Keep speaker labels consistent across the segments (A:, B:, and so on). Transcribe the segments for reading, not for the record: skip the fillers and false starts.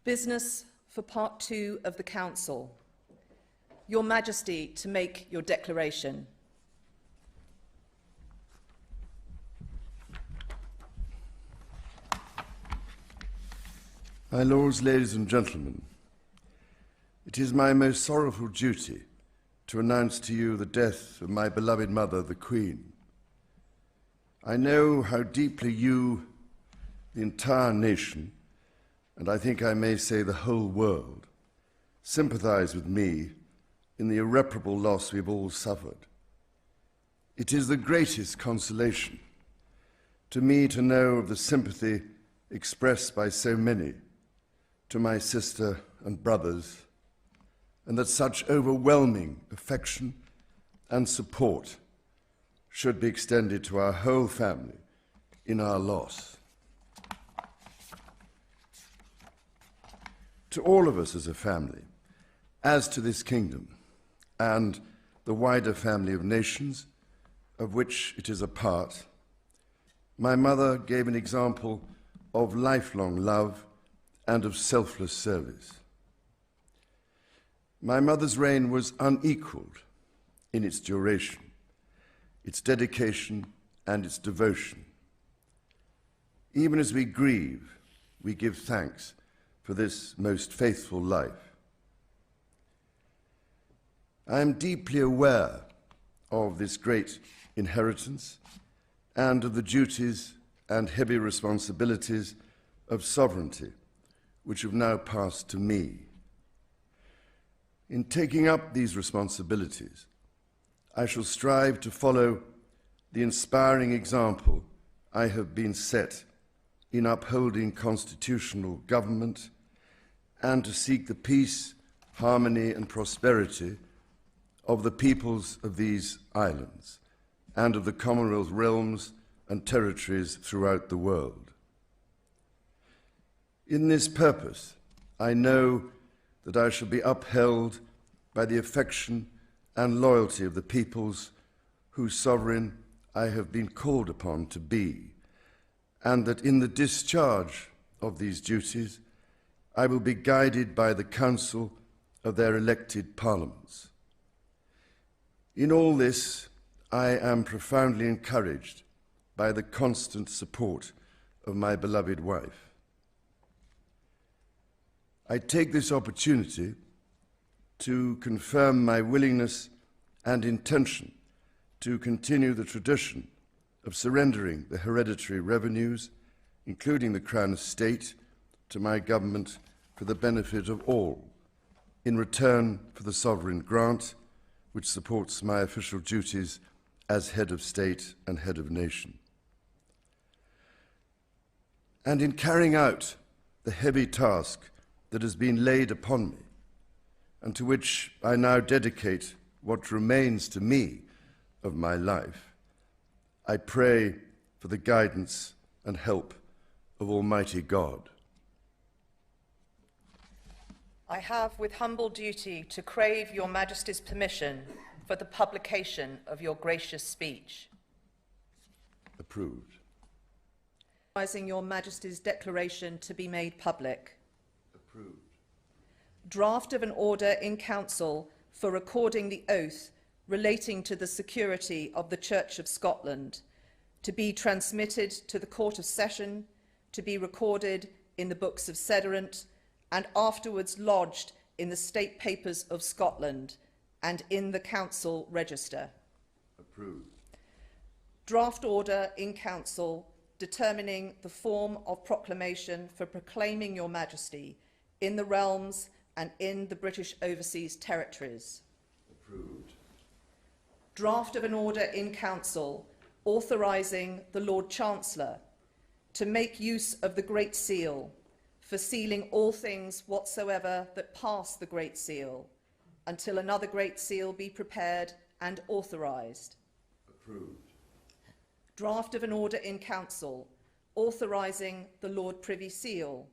A: Business for Part 2 of the Council. Your Majesty, to make your declaration.
B: My lords, ladies and gentlemen, it is my most sorrowful duty to announce to you the death of my beloved mother, the Queen. I know how deeply you, the entire nation, and I think I may say the whole world, sympathize with me in the irreparable loss we've all suffered. It is the greatest consolation to me to know of the sympathy expressed by so many to my sister and brothers, and that such overwhelming affection and support should be extended to our whole family in our loss. To all of us as a family, as to this kingdom and the wider family of nations of which it is a part, my mother gave an example of lifelong love and of selfless service. My mother's reign was unequaled in its duration, its dedication and its devotion. Even as we grieve, we give thanks for this most faithful life. I am deeply aware of this great inheritance and of the duties and heavy responsibilities of sovereignty which have now passed to me. In taking up these responsibilities, I shall strive to follow the inspiring example I have been set in upholding constitutional government and to seek the peace, harmony and prosperity of the peoples of these islands and of the Commonwealth realms and territories throughout the world. In this purpose, I know that I shall be upheld by the affection and loyalty of the peoples whose sovereign I have been called upon to be, and that in the discharge of these duties, I will be guided by the counsel of their elected parliaments. In all this, I am profoundly encouraged by the constant support of my beloved wife. I take this opportunity to confirm my willingness and intention to continue the tradition of surrendering the hereditary revenues, including the Crown Estate, to my government for the benefit of all, in return for the sovereign grant which supports my official duties as head of state and head of nation. And in carrying out the heavy task that has been laid upon me, and to which I now dedicate what remains to me of my life, I pray for the guidance and help of Almighty God.
A: I have with humble duty to crave your Majesty's permission for the publication of your gracious speech.
B: Approved.
A: Authorising your Majesty's declaration to be made public.
B: Approved.
A: Draft of an order in Council for recording the oath relating to the security of the Church of Scotland, to be transmitted to the Court of Session, to be recorded in the books of Sederant, and afterwards lodged in the State Papers of Scotland and in the Council Register.
B: Approved.
A: Draft order in Council determining the form of proclamation for proclaiming your Majesty in the realms and in the British Overseas Territories.
B: Approved.
A: Draft of an order in Council authorising the Lord Chancellor to make use of the Great Seal for sealing all things whatsoever that pass the Great Seal until another Great Seal be prepared and authorised.
B: Approved.
A: Draft of an order in Council authorising the Lord Privy Seal,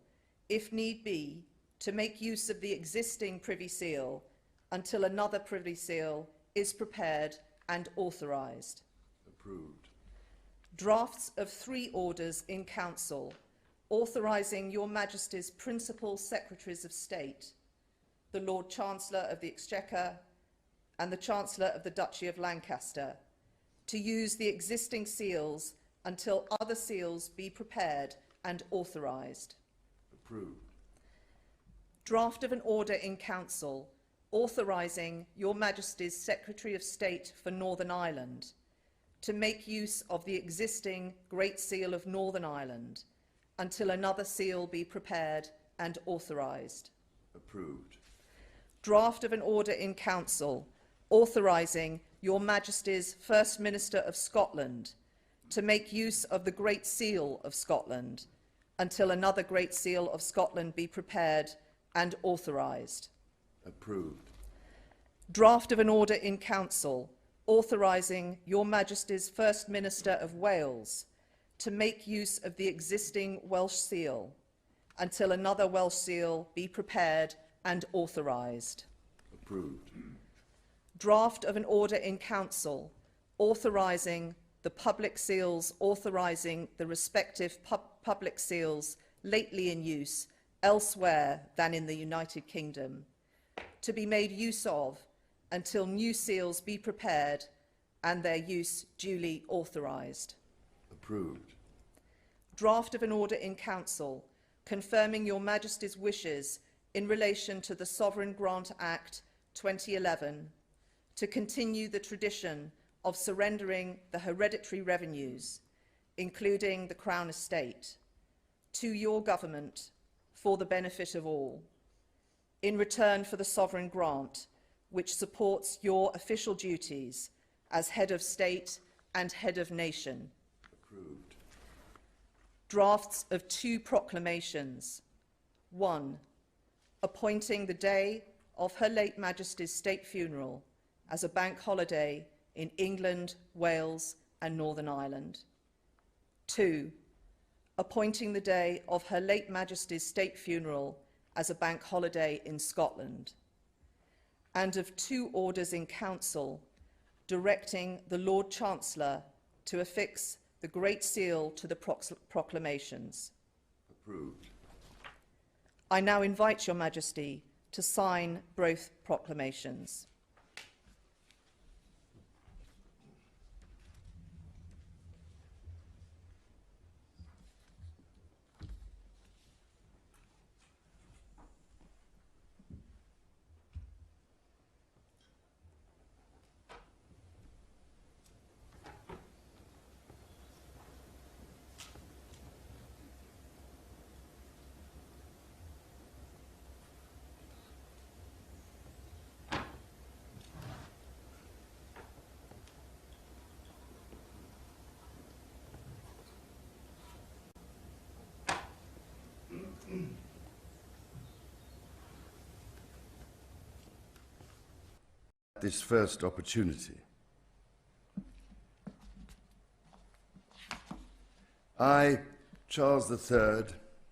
A: if need be, to make use of the existing Privy Seal until another Privy Seal is prepared and authorised.
B: Approved.
A: Drafts of 3 orders in Council authorising Your Majesty's principal Secretaries of State, the Lord Chancellor of the Exchequer and the Chancellor of the Duchy of Lancaster, to use the existing seals until other seals be prepared and authorised.
B: Approved.
A: Draft of an order in Council authorising Your Majesty's Secretary of State for Northern Ireland to make use of the existing Great Seal of Northern Ireland until another seal be prepared and authorised.
B: Approved.
A: Draft of an order in Council authorising Your Majesty's First Minister of Scotland to make use of the Great Seal of Scotland until another Great Seal of Scotland be prepared and authorised.
B: Approved.
A: Draft of an order in Council authorising Your Majesty's First Minister of Wales to make use of the existing Welsh seal until another Welsh seal be prepared and authorised.
B: Approved.
A: Draft of an order in Council authorising the public seals authorising the respective public seals lately in use elsewhere than in the United Kingdom to be made use of until new seals be prepared and their use duly authorised.
B: Approved.
A: Draft of an order in Council confirming Your Majesty's wishes in relation to the Sovereign Grant Act 2011 to continue the tradition of surrendering the hereditary revenues, including the Crown Estate, to your government for the benefit of all, in return for the sovereign grant, which supports your official duties as head of state and head of nation.
B: Approved.
A: Drafts of 2 proclamations. 1. Appointing the day of Her late Majesty's state funeral as a bank holiday in England, Wales and Northern Ireland. 2. Appointing the day of Her late Majesty's state funeral as a bank holiday in Scotland. And of 2 orders in Council directing the Lord Chancellor to affix the Great Seal to the proclamations.
B: Approved.
A: I now invite Your Majesty to sign both proclamations.
B: This first opportunity. I, Charles III,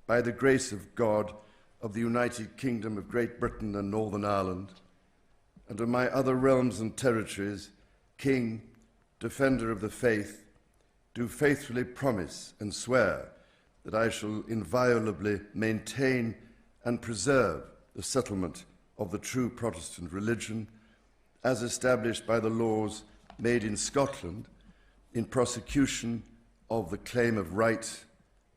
B: by the grace of God of the United Kingdom of Great Britain and Northern Ireland, and of my other realms and territories, King, Defender of the Faith, do faithfully promise and swear that I shall inviolably maintain and preserve the settlement of the true Protestant religion as established by the laws made in Scotland in prosecution of the claim of right,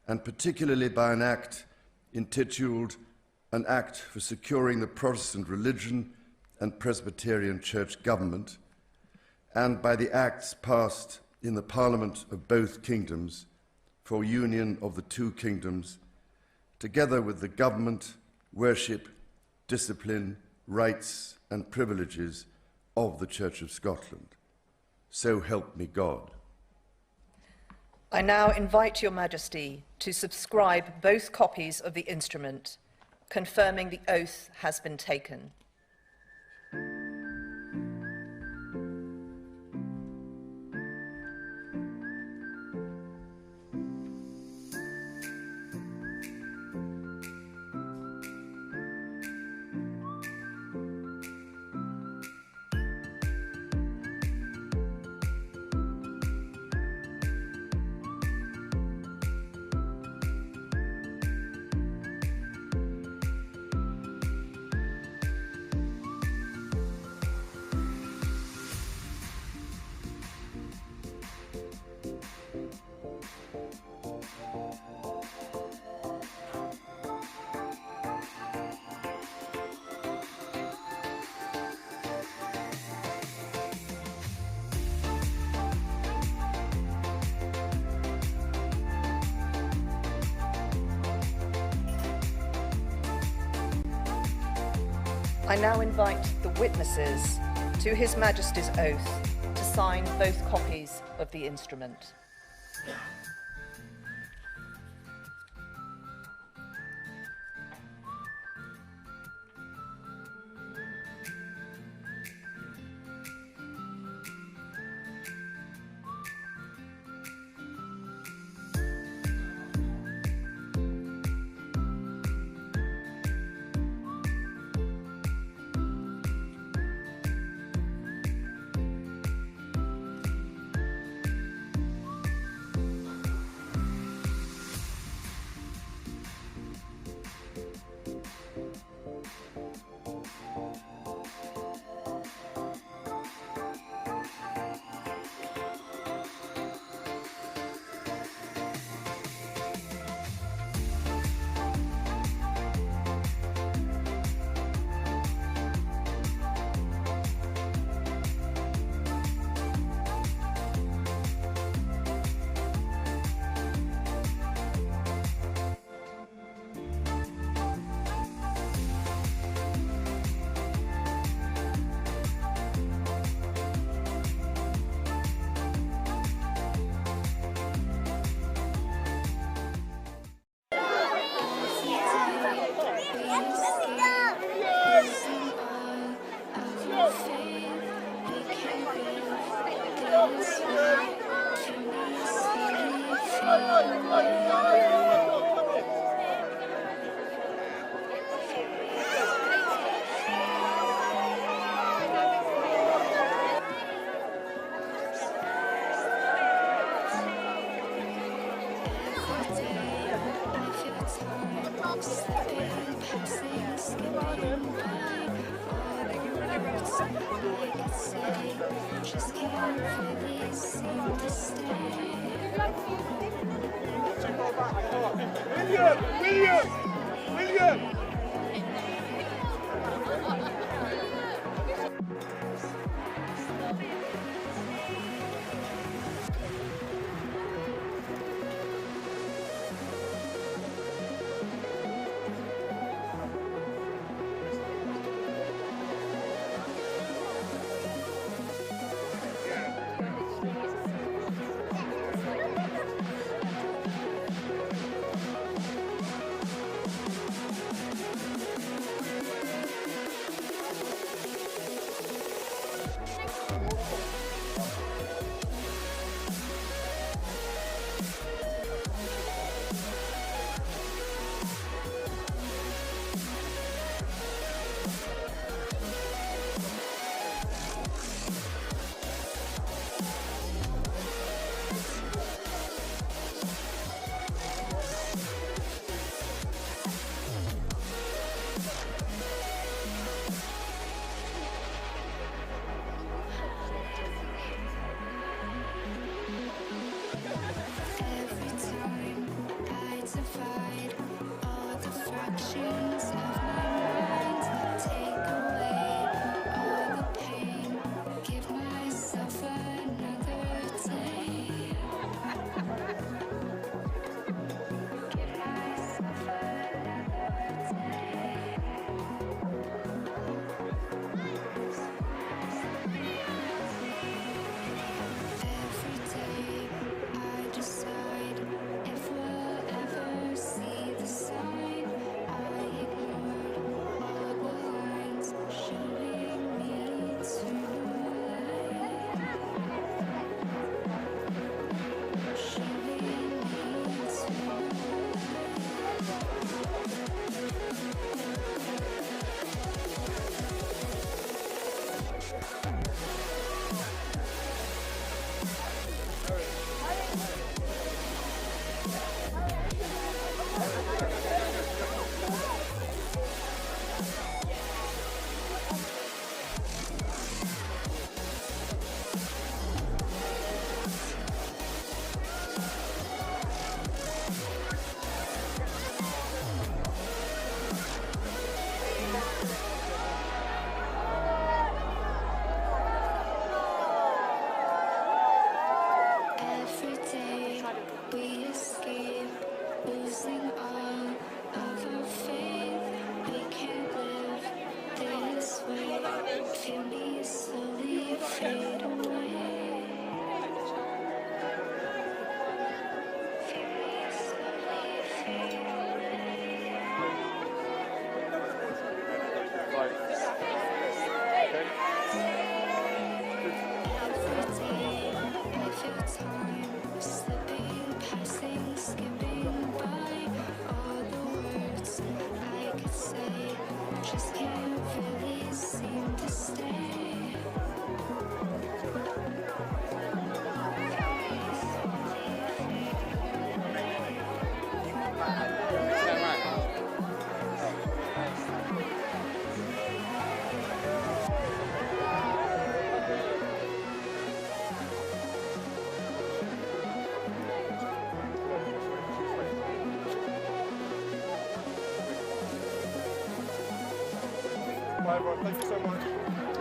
B: and particularly by an act intituled An Act for Securing the Protestant Religion and Presbyterian Church Government, and by the acts passed in the Parliament of both kingdoms for union of the 2 kingdoms, together with the government, worship, discipline, rights and privileges of the Church of Scotland. So help me God.
A: I now invite Your Majesty to subscribe both copies of the instrument, confirming the oath has been taken. I now invite the witnesses to His Majesty's oath to sign both copies of the instrument.
C: William!
D: Decide if we'll ever see the sign. I
C: Bye, everyone. Thank you so much.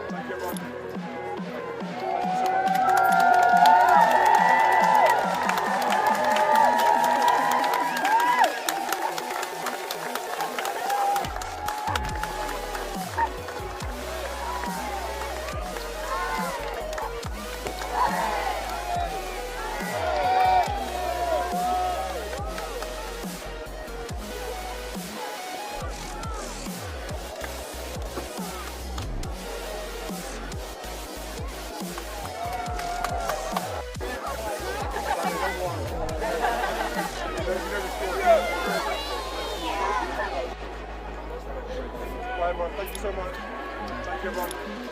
C: Thank you, everyone. Thank you so much. Bye, everyone. Thank you so much. Thank you, everyone.